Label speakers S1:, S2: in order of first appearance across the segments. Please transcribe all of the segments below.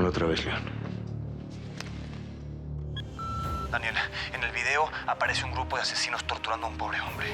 S1: Dímelo otra vez, León.
S2: Daniel, en el video aparece un grupo de asesinos torturando a un pobre hombre.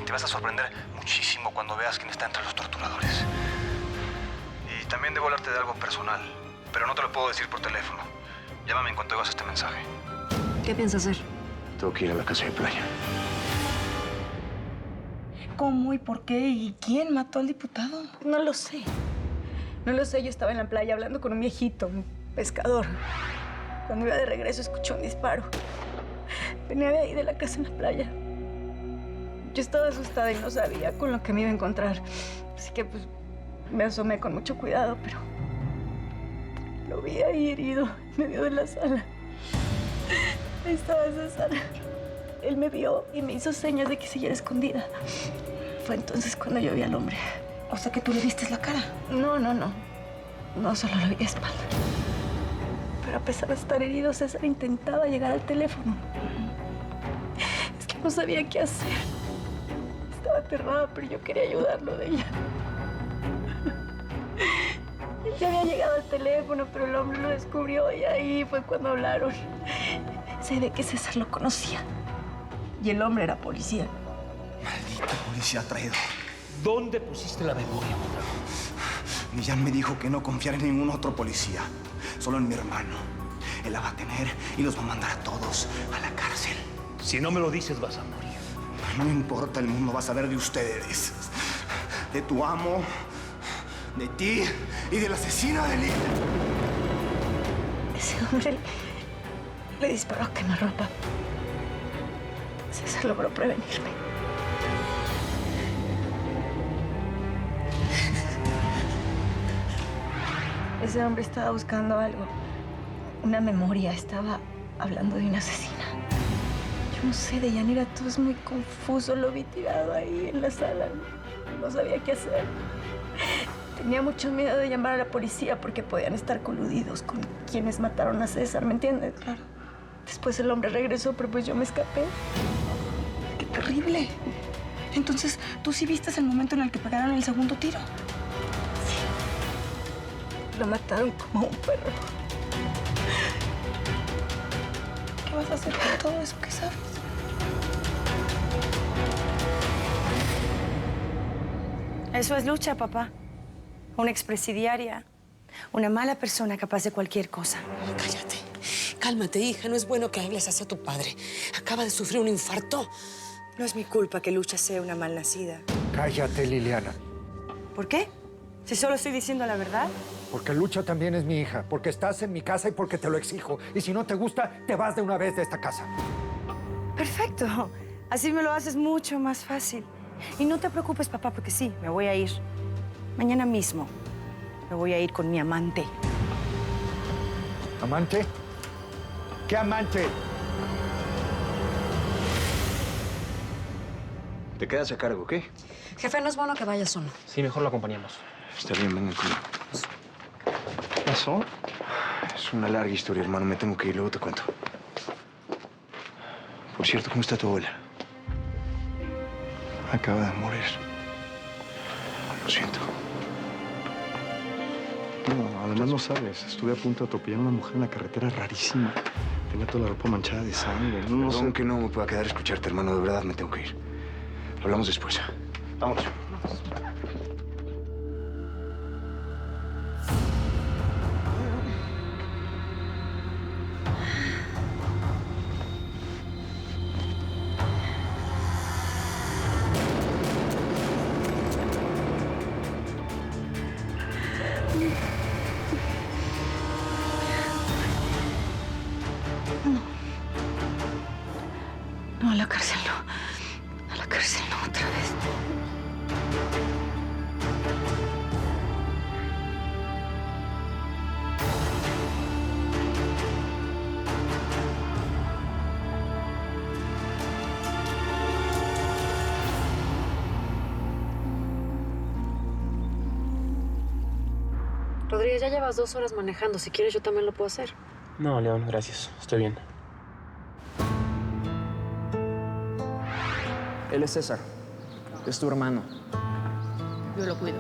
S2: Te vas a sorprender muchísimo cuando veas quién está entre los torturadores. Y también debo hablarte de algo personal, pero no te lo puedo decir por teléfono. Llámame en cuanto hagas este mensaje.
S3: ¿Qué piensas hacer?
S1: Tengo que ir a la casa de playa.
S4: ¿Cómo y por qué y quién mató al diputado?
S5: No lo sé. No lo sé. Yo estaba en la playa hablando con un viejito, un pescador. Cuando iba de regreso escuché un disparo. Venía de ahí de la casa en la playa. Yo estaba asustada y no sabía con lo que me iba a encontrar. Así que pues me asomé con mucho cuidado, pero lo vi ahí herido en medio de la sala. Ahí estaba César. Él me vio y me hizo señas de que siguiera escondida. Fue entonces cuando yo vi al hombre.
S4: O sea que tú le viste la cara.
S5: No. No, solo lo vi de espalda. Pero a pesar de estar herido, César intentaba llegar al teléfono. Es que no sabía qué hacer. Estaba aterrada, pero yo quería ayudarlo de ella. Él ya había llegado al teléfono, pero el hombre lo descubrió y ahí fue cuando hablaron. Sé de que César lo conocía. Y el hombre era policía.
S2: Maldito policía traidor.
S6: ¿Dónde pusiste la memoria,
S2: Millán me dijo que no confiara en ningún otro policía. Solo en mi hermano. Él la va a tener y los va a mandar a todos a la cárcel.
S6: Si no me lo dices, vas a morir.
S2: No me importa, el mundo va a saber de ustedes. De tu amo, de ti y del asesino de Lila.
S5: Ese hombre le disparó a quemarropa. César logró prevenirme. Ese hombre estaba buscando algo. Una memoria. Estaba hablando de una asesina. Yo no sé, Deyanira, todo es muy confuso. Lo vi tirado ahí en la sala. No sabía qué hacer. Tenía mucho miedo de llamar a la policía porque podían estar coludidos con quienes mataron a César, ¿me entiendes?
S4: Claro.
S5: Después el hombre regresó, pero pues yo me escapé.
S4: ¡Qué terrible! Entonces, ¿tú sí viste el momento en el que pegaron el segundo tiro?
S5: Lo mataron como un perro.
S4: ¿Qué vas a hacer con todo eso que sabes?
S7: Eso es Lucha, papá. Una expresidiaria. Una mala persona capaz de cualquier cosa.
S8: Cállate. Cálmate, hija. No es bueno que hables así a tu padre. Acaba de sufrir un infarto.
S7: No es mi culpa que Lucha sea una malnacida.
S9: Cállate, Liliana.
S7: ¿Por qué? Si solo estoy diciendo la verdad.
S9: Porque Lucha también es mi hija. Porque estás en mi casa y porque te lo exijo. Y si no te gusta, te vas de una vez de esta casa.
S7: Perfecto. Así me lo haces mucho más fácil. Y no te preocupes, papá, porque sí, me voy a ir. Mañana mismo me voy a ir con mi amante.
S9: ¿Amante? ¿Qué amante?
S1: ¿Te quedas a cargo, qué?
S3: Jefe, no es bueno que vaya solo.
S6: Sí, mejor lo acompañamos.
S1: Está bien, vengan conmigo. ¿Qué pasó? Es una larga historia, hermano. Me tengo que ir, luego te cuento. Por cierto, ¿cómo está tu abuela? Acaba de morir. Lo siento.
S10: No, además no sabes. Estuve a punto de atropellar a una mujer en la carretera rarísima. Tenía toda la ropa manchada de sangre. No sé.
S1: Perdón que no me pueda quedar a escucharte, hermano. De verdad, me tengo que ir. Hablamos después. Vamos.
S5: No, a la cárcel no. A la cárcel no, otra vez.
S3: Rodríguez, ya llevas 2 horas manejando. Si quieres, yo también lo puedo hacer.
S6: No, León, gracias. Estoy bien.
S11: Él es César. Es tu hermano.
S3: Yo lo cuido.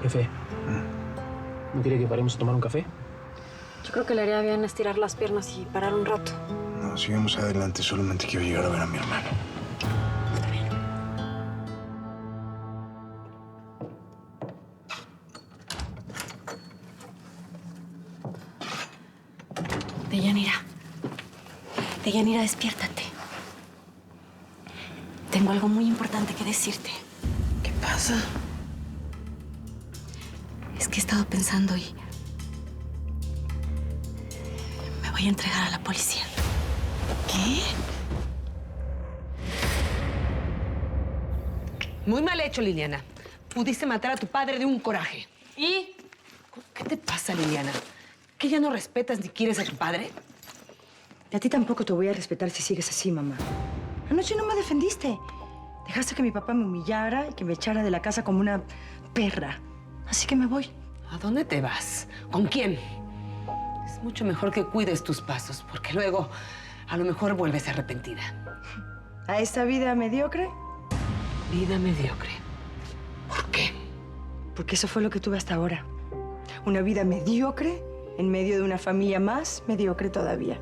S6: Jefe, ¿no quiere que paremos a tomar un café?
S3: Yo creo que le haría bien estirar las piernas y parar un rato.
S1: No, sigamos adelante. Solamente quiero llegar a ver a mi hermano.
S4: Deyanira, despiértate. Tengo algo muy importante que decirte.
S8: ¿Qué pasa?
S4: Es que he estado pensando y me voy a entregar a la policía.
S8: ¿Qué? Muy mal hecho, Liliana. Pudiste matar a tu padre de un coraje. ¿Y? ¿Qué te pasa, Liliana? ¿Que ya no respetas ni quieres a tu padre?
S5: Y a ti tampoco te voy a respetar si sigues así, mamá. Anoche no me defendiste. Dejaste que mi papá me humillara y que me echara de la casa como una perra. Así que me voy.
S8: ¿A dónde te vas? ¿Con quién? Es mucho mejor que cuides tus pasos, porque luego a lo mejor vuelves arrepentida.
S5: ¿A esta vida mediocre?
S8: Vida mediocre. ¿Por qué?
S5: Porque eso fue lo que tuve hasta ahora. Una vida mediocre en medio de una familia más mediocre todavía.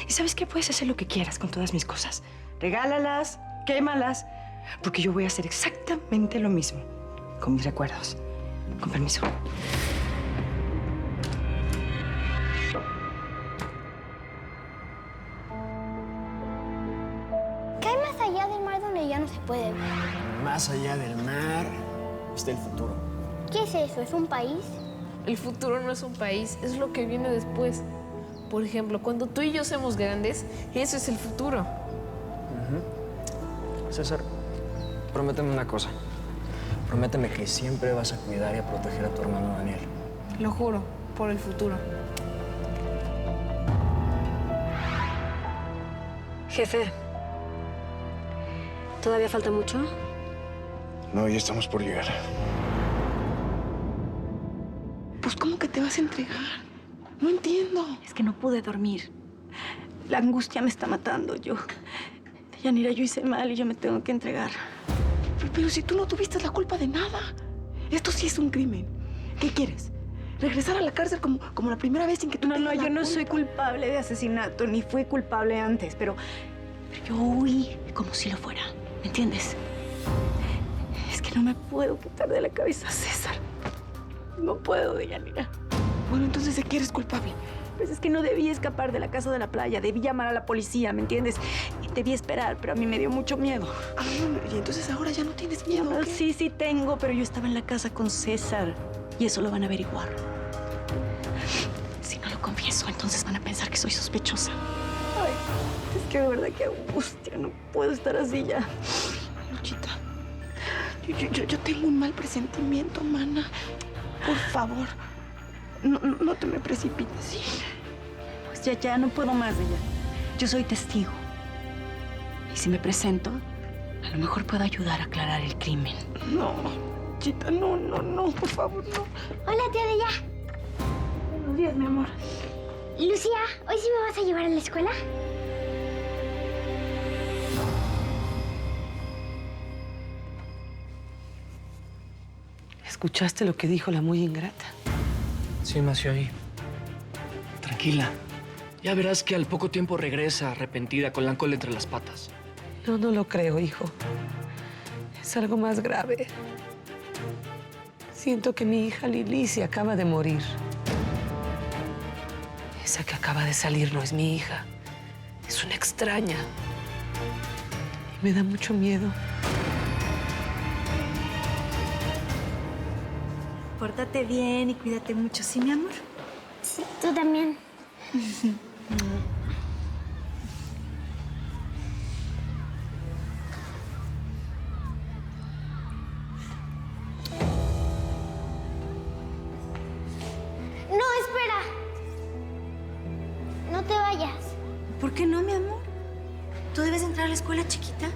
S5: ¿Y sabes qué? Puedes hacer lo que quieras con todas mis cosas. Regálalas, quémalas, porque yo voy a hacer exactamente lo mismo con mis recuerdos. Con permiso.
S12: ¿Qué hay más allá del mar donde ya no se puede ver?
S11: Más allá del mar está el futuro.
S12: ¿Qué es eso? ¿Es un país?
S13: El futuro no es un país, es lo que viene después. Por ejemplo, cuando tú y yo seamos grandes, eso es el futuro.
S11: César, prométeme una cosa. Prométeme que siempre vas a cuidar y a proteger a tu hermano Daniel.
S13: Lo juro, por el futuro.
S3: Jefe, ¿todavía falta mucho?
S1: No, ya estamos por llegar.
S4: Pues, ¿cómo que te vas a entregar? No entiendo.
S5: Es que no pude dormir. La angustia me está matando. Deyanira, yo hice mal y yo me tengo que entregar.
S4: Pero si tú no tuviste la culpa de nada. Esto sí es un crimen. ¿Qué quieres? ¿Regresar a la cárcel como la primera vez sin que tú
S5: No,
S4: tengas la
S5: yo no
S4: culpa?
S5: soy culpable de asesinato, ni fui culpable antes, pero yo huí como si lo fuera. ¿Me entiendes? Es que no me puedo quitar de la cabeza a César. No puedo, Deyanira.
S4: Bueno, entonces, ¿de qué eres culpable?
S5: Pues es que no debí escapar de la casa de la playa. Debí llamar a la policía, ¿me entiendes? Y debí esperar, pero a mí me dio mucho miedo.
S4: Ah, y entonces ahora ya no tienes miedo, ¿o qué?
S5: Sí tengo, pero yo estaba en la casa con César. Y eso lo van a averiguar.
S4: Si no lo confieso, entonces van a pensar que soy sospechosa.
S5: Ay, es que de verdad que angustia. No puedo estar así ya.
S4: Luchita, yo tengo un mal presentimiento, mana. Por favor, no te me precipites, ¿sí?
S5: Pues ya no puedo más de ella. Yo soy testigo. Y si me presento, a lo mejor puedo ayudar a aclarar el crimen.
S4: No, Chita, no, por favor, no.
S12: Hola, tía de ya.
S5: Buenos días, mi amor.
S12: Lucía, ¿hoy sí me vas a llevar a la escuela?
S8: ¿Escuchaste lo que dijo la muy ingrata?
S11: Sí, nació ahí. Tranquila. Ya verás que al poco tiempo regresa arrepentida con la cola entre las patas.
S8: No lo creo, hijo. Es algo más grave. Siento que mi hija Lili se acaba de morir. Esa que acaba de salir no es mi hija. Es una extraña. Y me da mucho miedo.
S5: Pórtate bien y cuídate mucho, ¿sí, mi amor?
S12: Sí, tú también. No, espera. No te vayas.
S3: ¿Por qué no, mi amor? Tú debes entrar a la escuela, chiquita.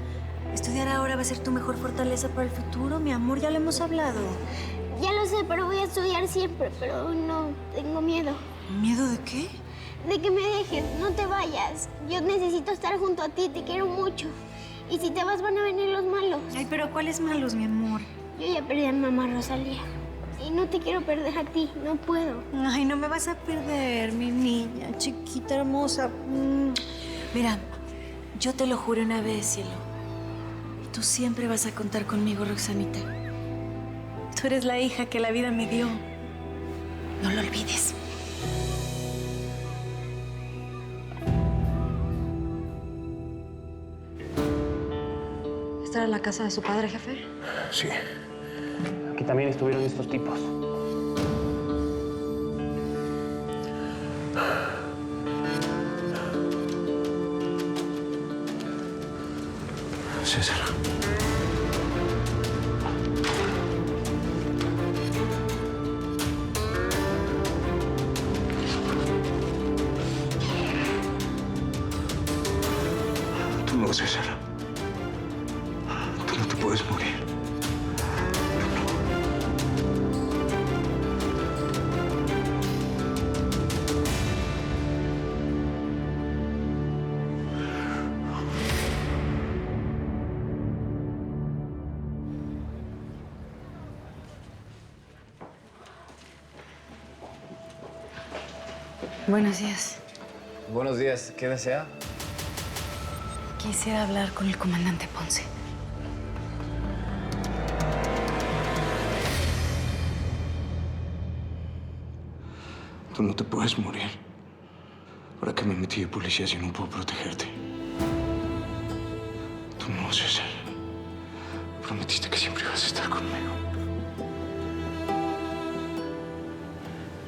S3: Estudiar ahora va a ser tu mejor fortaleza para el futuro, mi amor. Ya lo hemos hablado.
S12: Ya lo sé, pero voy a estudiar siempre, pero no tengo miedo.
S3: ¿Miedo de qué?
S12: De que me dejes, no te vayas. Yo necesito estar junto a ti, te quiero mucho. Y si te vas van a venir los malos.
S3: Ay, pero ¿cuáles malos, mi amor?
S12: Yo ya perdí a mamá Rosalía. Y no te quiero perder a ti, no puedo.
S3: Ay, no me vas a perder, mi niña, chiquita, hermosa. Mira, yo te lo juré una vez, cielo. Tú siempre vas a contar conmigo, Roxanita. Tú eres la hija que la vida me dio. No lo olvides.
S5: ¿Esta era la casa de su padre, jefe?
S1: Sí.
S6: Aquí también estuvieron estos tipos.
S1: César. Tú no, César. Tú no te puedes morir.
S3: Buenos días.
S2: Buenos días. ¿Qué desea?
S3: Quisiera hablar con el comandante Ponce.
S1: Tú no te puedes morir. ¿Para qué me metí de policía si no puedo protegerte? Tú no, César. Prometiste que siempre ibas a estar conmigo.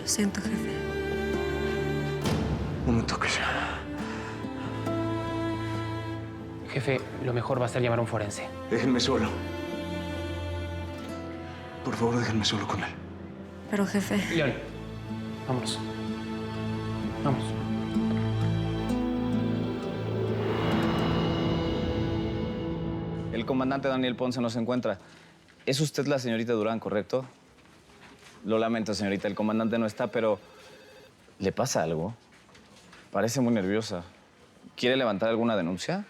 S3: Lo siento, jefe.
S1: No me toques.
S6: Jefe, lo mejor va a ser llamar a un forense.
S1: Déjenme solo. Por favor, déjenme solo con él.
S3: Pero, jefe...
S6: León, vámonos. Vamos.
S2: El comandante Daniel Ponce no se encuentra. Es usted la señorita Durán, ¿correcto? Lo lamento, señorita. El comandante no está, pero... ¿le pasa algo? Parece muy nerviosa. ¿Quiere levantar alguna denuncia?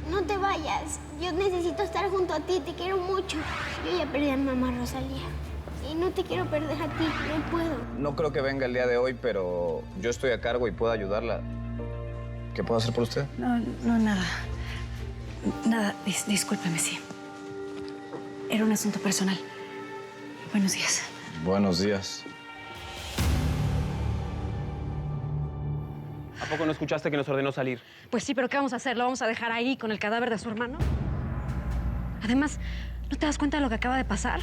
S12: No te vayas. Yo necesito estar junto a ti, te quiero mucho. Yo ya perdí a mamá Rosalía. Y no te quiero perder a ti, no puedo.
S2: No creo que venga el día de hoy, pero yo estoy a cargo y puedo ayudarla. ¿Qué puedo hacer por usted?
S3: No, nada. Nada, discúlpeme, sí. Era un asunto personal. Buenos días.
S2: Buenos días.
S6: ¿A poco no escuchaste que nos ordenó salir?
S5: Pues sí, pero ¿qué vamos a hacer? ¿Lo vamos a dejar ahí con el cadáver de su hermano? Además, ¿no te das cuenta de lo que acaba de pasar?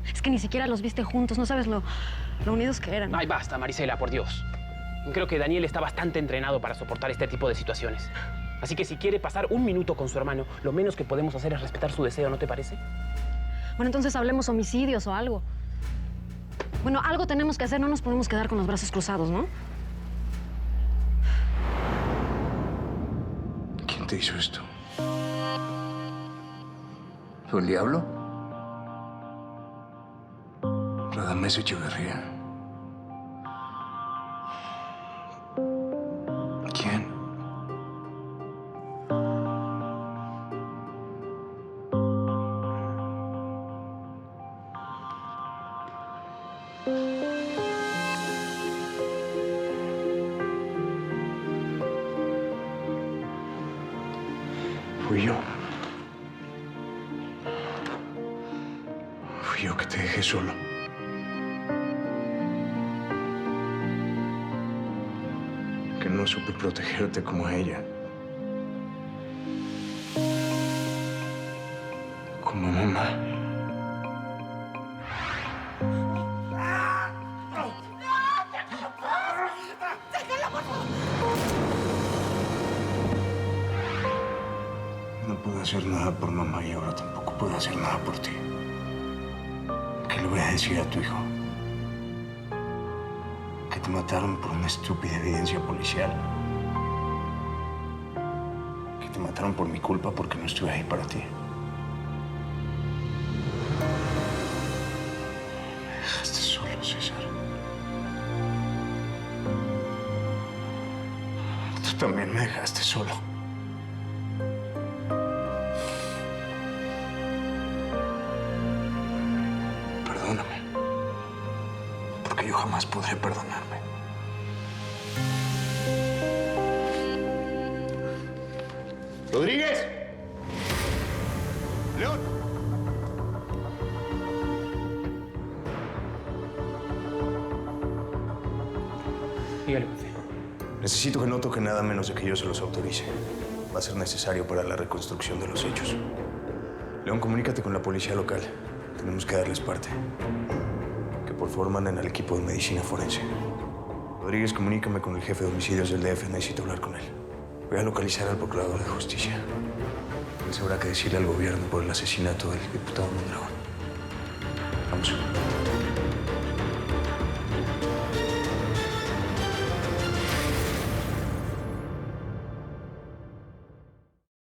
S5: Es que ni siquiera los viste juntos, no sabes lo unidos que eran.
S6: Ay, basta, Marisela, por Dios. Creo que Daniel está bastante entrenado para soportar este tipo de situaciones. Así que si quiere pasar un minuto con su hermano, lo menos que podemos hacer es respetar su deseo, ¿no te parece?
S5: Bueno, entonces hablemos homicidios o algo. Bueno, algo tenemos que hacer, no nos podemos quedar con los brazos cruzados, ¿no?
S1: ¿Quién te hizo esto? ¿Fue el diablo? Radamés Echeverría. ¿Quién? Fui yo. Fui yo que te dejé solo. Que no supe protegerte como a ella. Como mamá. No puedo hacer nada por mamá y ahora tampoco puedo hacer nada por ti. ¿Qué le voy a decir a tu hijo? Que te mataron por una estúpida evidencia policial. Que te mataron por mi culpa porque no estuve ahí para ti. Me dejaste solo, César. Tú también me dejaste solo. jamás podré perdonarme. ¡Rodríguez! ¡León!
S6: Dígale, jefe.
S1: Necesito que no toque nada menos de que yo se los autorice. Va a ser necesario para la reconstrucción de los hechos. León, comunícate con la policía local. Tenemos que darles parte. Que por favor manden al equipo de medicina forense. Rodríguez, comunícame con el jefe de homicidios del DF. Necesito hablar con él. Voy a localizar al procurador de justicia. Él sabrá qué decirle al gobierno por el asesinato del diputado Mondragón. Vamos.